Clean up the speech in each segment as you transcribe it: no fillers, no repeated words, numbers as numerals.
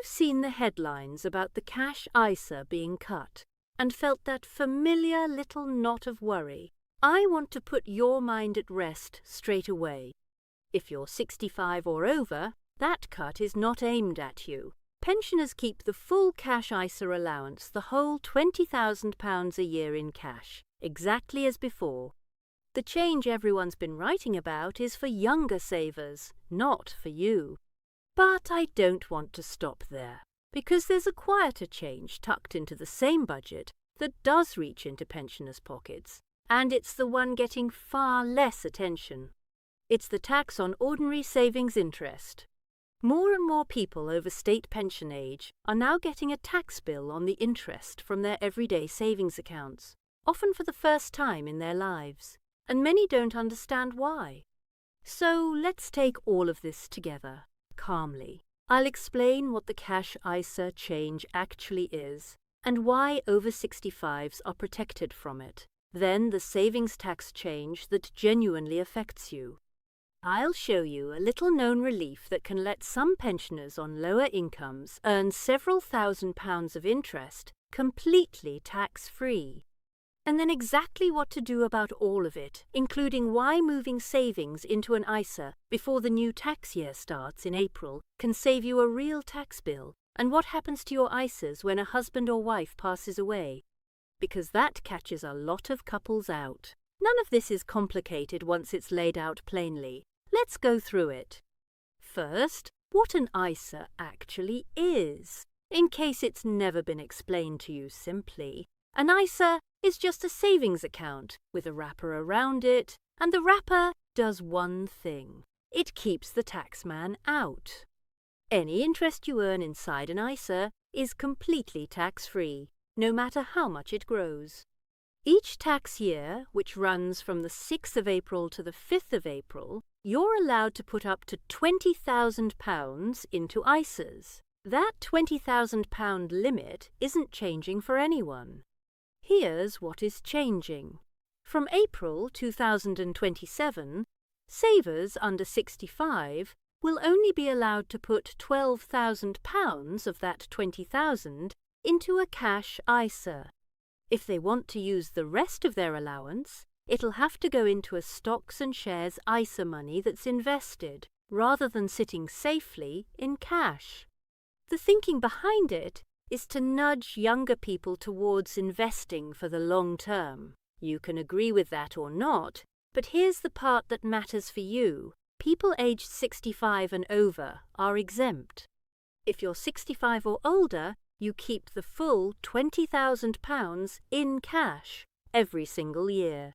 you've seen the headlines about the cash ISA being cut and felt that familiar little knot of worry, I want to put your mind at rest straight away. If you're 65 or over, that cut is not aimed at you. Pensioners keep the full cash ISA allowance, the whole £20,000 a year in cash, exactly as before. The change everyone's been writing about is for younger savers, not for you. But I don't want to stop there, because there's a quieter change tucked into the same budget that does reach into pensioners' pockets, and it's the one getting far less attention. It's the tax on ordinary savings interest. More and more people over state pension age are now getting a tax bill on the interest from their everyday savings accounts, often for the first time in their lives, and many don't understand why. So let's take all of this together, calmly. I'll explain what the cash ISA change actually is, and why over-65s are protected from it. Then the savings tax change that genuinely affects you. I'll show you a little-known relief that can let some pensioners on lower incomes earn several £1,000s of interest completely tax-free. And then exactly what to do about all of it, including why moving savings into an ISA before the new tax year starts in April can save you a real tax bill, and what happens to your ISAs when a husband or wife passes away. Because that catches a lot of couples out. None of this is complicated once it's laid out plainly. Let's go through it. First, what an ISA actually is, in case it's never been explained to you simply. An ISA is just a savings account with a wrapper around it, and the wrapper does one thing. It keeps the taxman out. Any interest you earn inside an ISA is completely tax-free, no matter how much it grows. Each tax year, which runs from the 6th of April to the 5th of April, you're allowed to put up to £20,000 into ISAs. That £20,000 limit isn't changing for anyone. Here's what is changing. From April 2027, savers under 65 will only be allowed to put £12,000 of that £20,000 into a cash ISA. If they want to use the rest of their allowance, it'll have to go into a stocks and shares ISA money that's invested, rather than sitting safely in cash. The thinking behind it is to nudge younger people towards investing for the long term. You can agree with that or not, but here's the part that matters for you. People aged 65 and over are exempt. If you're 65 or older, you keep the full £20,000 in cash every single year.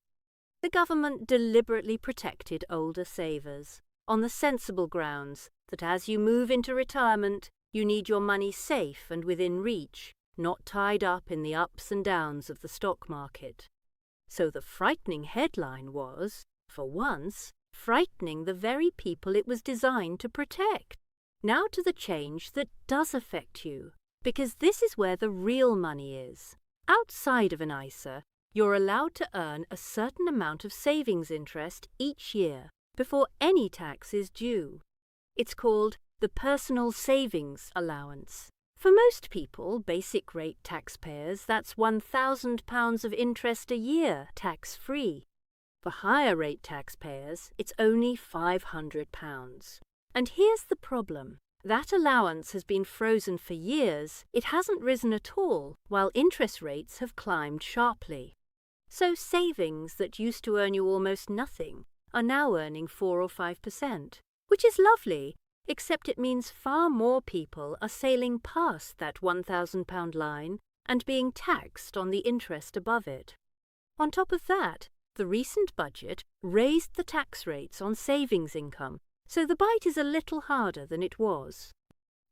The government deliberately protected older savers on the sensible grounds that as you move into retirement, you need your money safe and within reach, not tied up in the ups and downs of the stock market. So the frightening headline was, for once, frightening the very people it was designed to protect. Now to the change that does affect you, because this is where the real money is. Outside of an ISA, you're allowed to earn a certain amount of savings interest each year before any tax is due. It's called the Personal Savings Allowance. For most people, basic rate taxpayers, that's £1,000 of interest a year tax-free. For higher rate taxpayers, it's only £500. And here's the problem. That allowance has been frozen for years. It hasn't risen at all, while interest rates have climbed sharply. So savings that used to earn you almost nothing are now earning 4 or 5%, which is lovely, except it means far more people are sailing past that £1,000 line and being taxed on the interest above it. On top of that, the recent budget raised the tax rates on savings income, so the bite is a little harder than it was.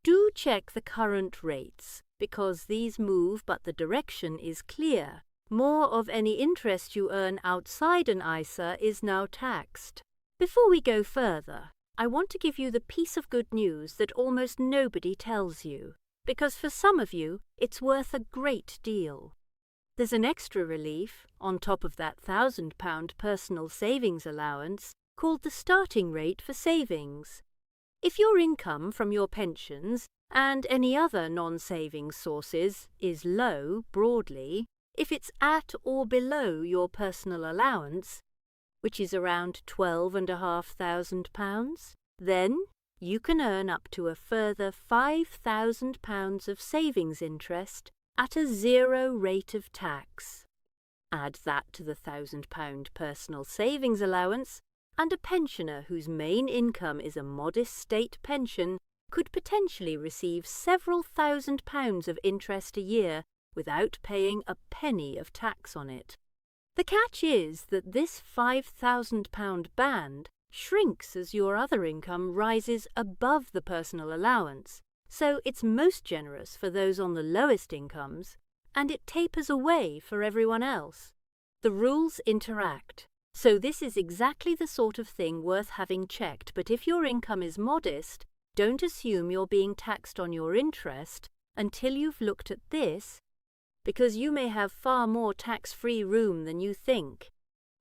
Do check the current rates, because these move but the direction is clear. More of any interest you earn outside an ISA is now taxed. Before we go further, I want to give you the piece of good news that almost nobody tells you, because for some of you, it's worth a great deal. There's an extra relief, on top of that £1,000 personal savings allowance, called the starting rate for savings. If your income from your pensions and any other non-savings sources is low broadly if it's at or below your personal allowance, which is around £12,500, then you can earn up to a further £5,000 of savings interest at a 0 rate of tax. Add that to the £1,000 personal savings allowance, and a pensioner whose main income is a modest state pension could potentially receive several £1,000s of interest a year without paying a penny of tax on it. The catch is that this £5,000 band shrinks as your other income rises above the personal allowance, so it's most generous for those on the lowest incomes, and it tapers away for everyone else. The rules interact, so this is exactly the sort of thing worth having checked, but if your income is modest, don't assume you're being taxed on your interest until you've looked at this, because you may have far more tax-free room than you think.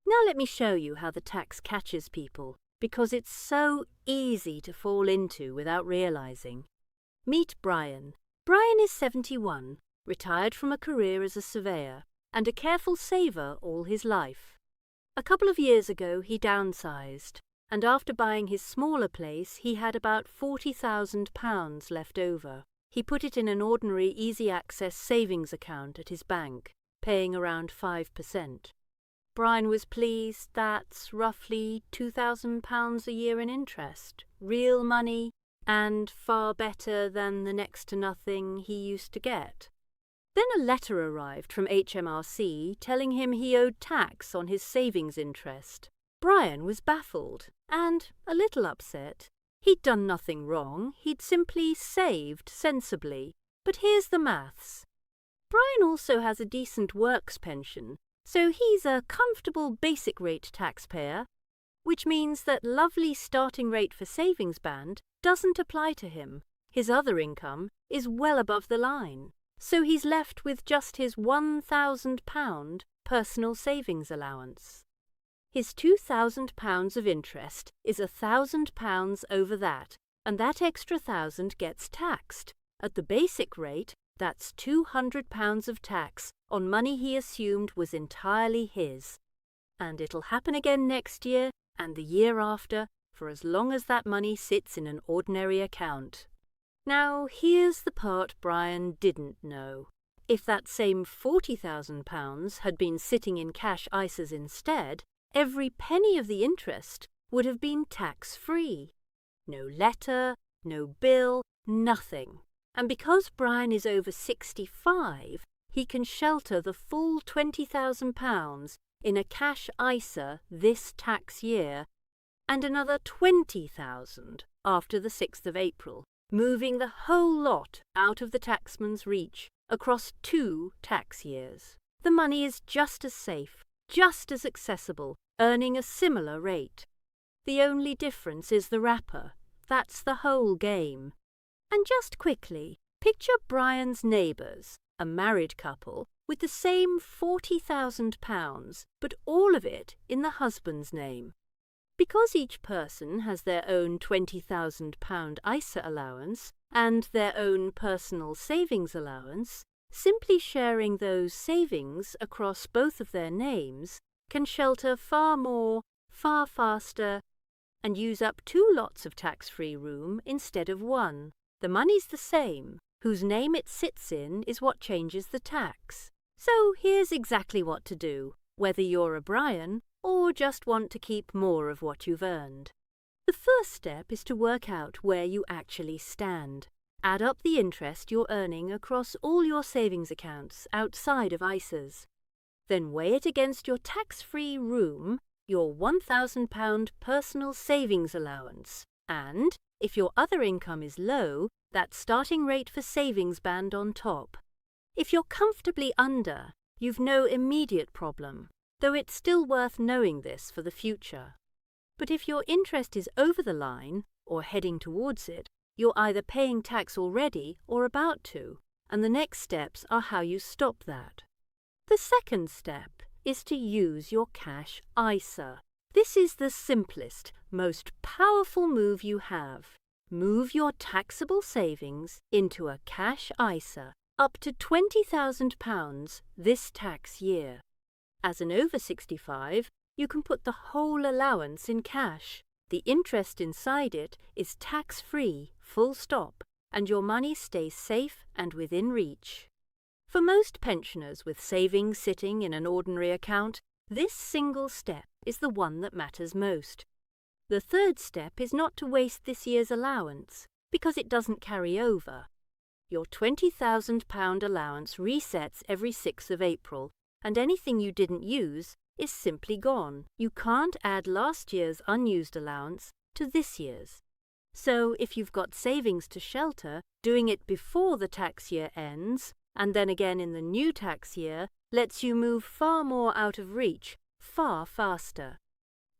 Now let me show you how the tax catches people, because it's so easy to fall into without realizing. Meet Brian. Brian is 71, retired from a career as a surveyor, and a careful saver all his life. A couple of years ago he downsized, and after buying his smaller place he had about £40,000 left over. He put it in an ordinary easy-access savings account at his bank, paying around 5%. Brian was pleased. That's roughly £2,000 a year in interest, real money, and far better than the next-to-nothing he used to get. Then a letter arrived from HMRC telling him he owed tax on his savings interest. Brian was baffled and a little upset. He'd done nothing wrong, he'd simply saved sensibly. But here's the maths. Brian also has a decent works pension, so he's a comfortable basic rate taxpayer, which means that lovely starting rate for savings band doesn't apply to him. His other income is well above the line, so he's left with just his £1,000 personal savings allowance. His £2,000 of interest is £1,000 over that, and that extra £1,000 gets taxed. At the basic rate, that's £200 of tax on money he assumed was entirely his. And it'll happen again next year and the year after, for as long as that money sits in an ordinary account. Now, here's the part Brian didn't know. If that same £40,000 had been sitting in cash ISAs instead, every penny of the interest would have been tax-free. No letter, no bill, nothing. And because Brian is over 65, he can shelter the full £20,000 in a cash ISA this tax year and another £20,000 after the 6th of April, moving the whole lot out of the taxman's reach across 2 tax years. The money is just as safe, just as accessible, earning a similar rate. The only difference is the wrapper. That's the whole game. And just quickly, picture Brian's neighbours, a married couple, with the same £40,000, but all of it in the husband's name. Because each person has their own £20,000 ISA allowance and their own personal savings allowance, simply sharing those savings across both of their names can shelter far more, far faster, and use up 2 lots of tax-free room instead of 1. The money's the same. Whose name it sits in is what changes the tax. So here's exactly what to do, whether you're a Brian or just want to keep more of what you've earned. The first step is to work out where you actually stand. Add up the interest you're earning across all your savings accounts outside of ISAs. Then weigh it against your tax-free room, your £1,000 personal savings allowance, and, if your other income is low, that starting rate for savings band on top. If you're comfortably under, you've no immediate problem, though it's still worth knowing this for the future. But if your interest is over the line, or heading towards it, you're either paying tax already or about to, and the next steps are how you stop that. The second step is to use your cash ISA. This is the simplest, most powerful move you have. Move your taxable savings into a cash ISA up to £20,000 this tax year. As an over-65, you can put the whole allowance in cash. The interest inside it is tax-free, full stop, and your money stays safe and within reach. For most pensioners with savings sitting in an ordinary account, this single step is the one that matters most. The third step is not to waste this year's allowance, because it doesn't carry over. Your £20,000 allowance resets every 6th of April, and anything you didn't use is simply gone. You can't add last year's unused allowance to this year's. So if you've got savings to shelter, doing it before the tax year ends, and then again in the new tax year, lets you move far more out of reach, far faster.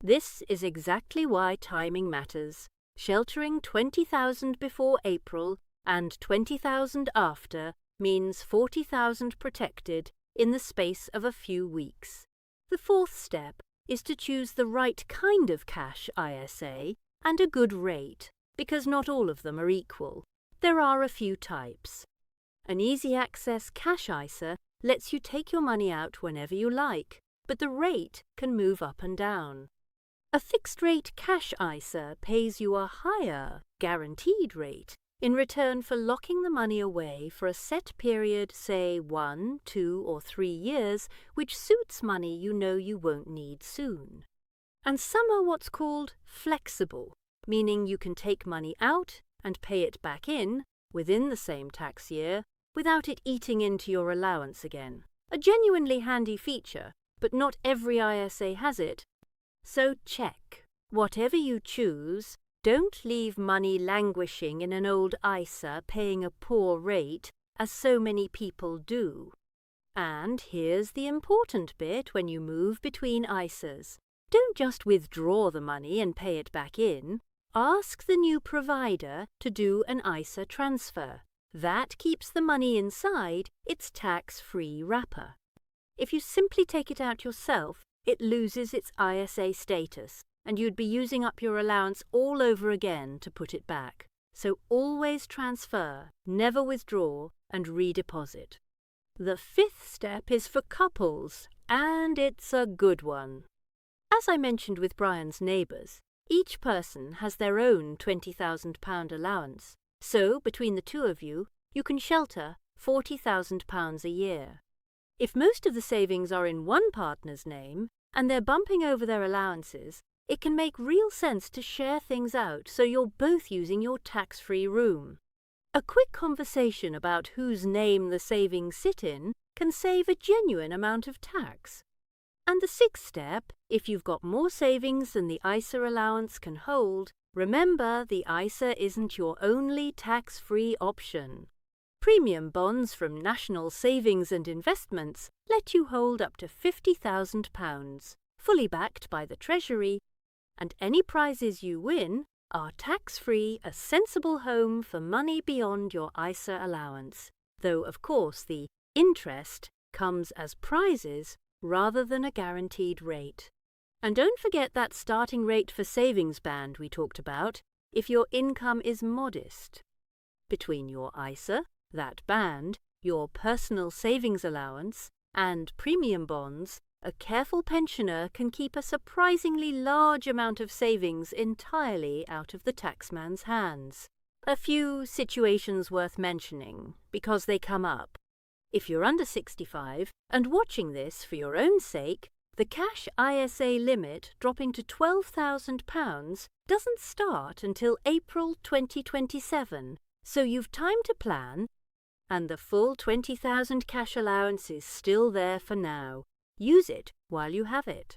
This is exactly why timing matters. Sheltering £20,000 before April and £20,000 after means £40,000 protected in the space of a few weeks. The fourth step is to choose the right kind of cash ISA and a good rate, because not all of them are equal. There are a few types. An easy access cash ISA lets you take your money out whenever you like, but the rate can move up and down. A fixed-rate cash ISA pays you a higher, guaranteed rate in return for locking the money away for a set period, say 1, 2, or 3 years, which suits money you know you won't need soon. And some are what's called flexible, meaning you can take money out and pay it back in within the same tax year without it eating into your allowance again. A genuinely handy feature, but not every ISA has it. So check. Whatever you choose, don't leave money languishing in an old ISA paying a poor rate, as so many people do. And here's the important bit when you move between ISAs. Don't just withdraw the money and pay it back in. Ask the new provider to do an ISA transfer. That keeps the money inside its tax-free wrapper. If you simply take it out yourself, it loses its ISA status, and you'd be using up your allowance all over again to put it back. So always transfer, never withdraw, and redeposit. The fifth step is for couples, and it's a good one. As I mentioned with Brian's neighbours, each person has their own £20,000 allowance, so between the two of you, you can shelter £40,000 a year. If most of the savings are in one partner's name, and they're bumping over their allowances, it can make real sense to share things out so you're both using your tax-free room. A quick conversation about whose name the savings sit in can save a genuine amount of tax. And the sixth step, if you've got more savings than the ISA allowance can hold, remember the ISA isn't your only tax-free option. Premium bonds from National Savings and Investments let you hold up to £50,000, fully backed by the Treasury, and any prizes you win are tax-free, a sensible home for money beyond your ISA allowance, though of course the interest comes as prizes rather than a guaranteed rate. And don't forget that starting rate for savings band we talked about if your income is modest. Between your ISA, that band, your Personal Savings Allowance, and premium bonds, a careful pensioner can keep a surprisingly large amount of savings entirely out of the taxman's hands. A few situations worth mentioning, because they come up. If you're under 65 and watching this for your own sake, the cash ISA limit dropping to £12,000 doesn't start until April 2027, so you've time to plan, and the full £20,000 cash allowance is still there for now. Use it while you have it.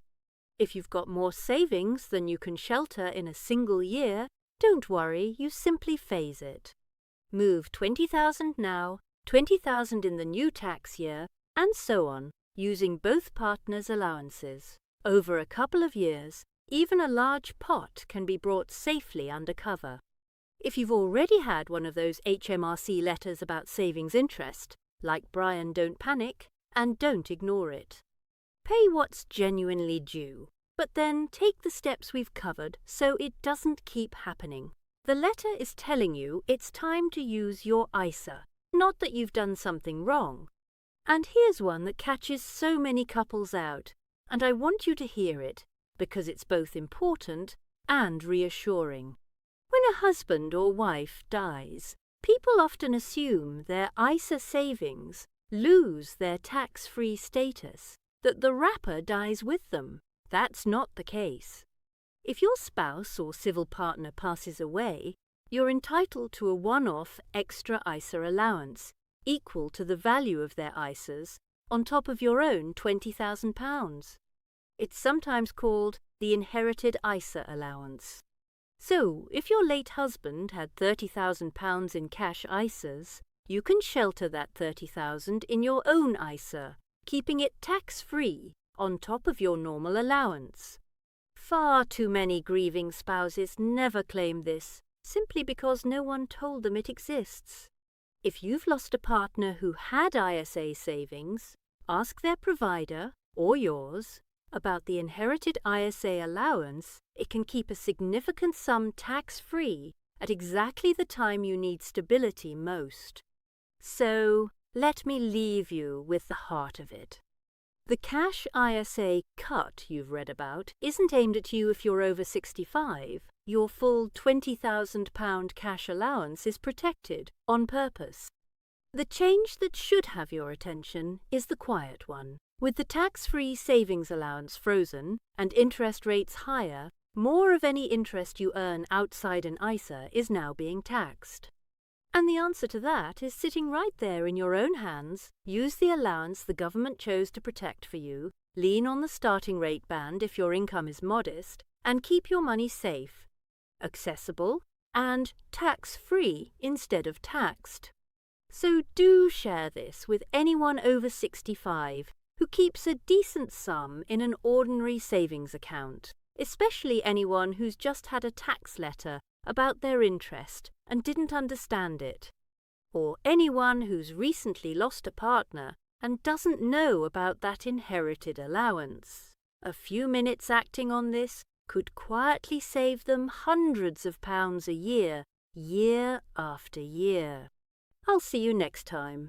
If you've got more savings than you can shelter in a single year, don't worry, you simply phase it. Move £20,000 now, £20,000 in the new tax year, and so on, using both partners' allowances. Over a couple of years, even a large pot can be brought safely under cover. If you've already had one of those HMRC letters about savings interest, like Brian, don't panic and don't ignore it. Pay what's genuinely due, but then take the steps we've covered so it doesn't keep happening. The letter is telling you it's time to use your ISA, not that you've done something wrong. And here's one that catches so many couples out, and I want you to hear it because it's both important and reassuring. When a husband or wife dies, people often assume their ISA savings lose their tax-free status, that the wrapper dies with them. That's not the case. If your spouse or civil partner passes away, you're entitled to a one-off extra ISA allowance equal to the value of their ISAs on top of your own £20,000. It's sometimes called the inherited ISA allowance. So, if your late husband had £30,000 in cash ISAs, you can shelter that £30,000 in your own ISA, keeping it tax-free on top of your normal allowance. Far too many grieving spouses never claim this, simply because no one told them it exists. If you've lost a partner who had ISA savings, ask their provider, or yours, about the inherited ISA allowance. It can keep a significant sum tax-free at exactly the time you need stability most. So, let me leave you with the heart of it. The cash ISA cut you've read about isn't aimed at you if you're over 65. Your full £20,000 cash allowance is protected on purpose. The change that should have your attention is the quiet one. With the tax-free savings allowance frozen and interest rates higher, more of any interest you earn outside an ISA is now being taxed. And the answer to that is sitting right there in your own hands. Use the allowance the government chose to protect for you, lean on the starting rate band if your income is modest, and keep your money safe, accessible, and tax-free instead of taxed. So do share this with anyone over 65 who keeps a decent sum in an ordinary savings account, especially anyone who's just had a tax letter about their interest and didn't understand it, or anyone who's recently lost a partner and doesn't know about that inherited allowance. A few minutes acting on this could quietly save them hundreds of pounds a year, year after year. I'll see you next time.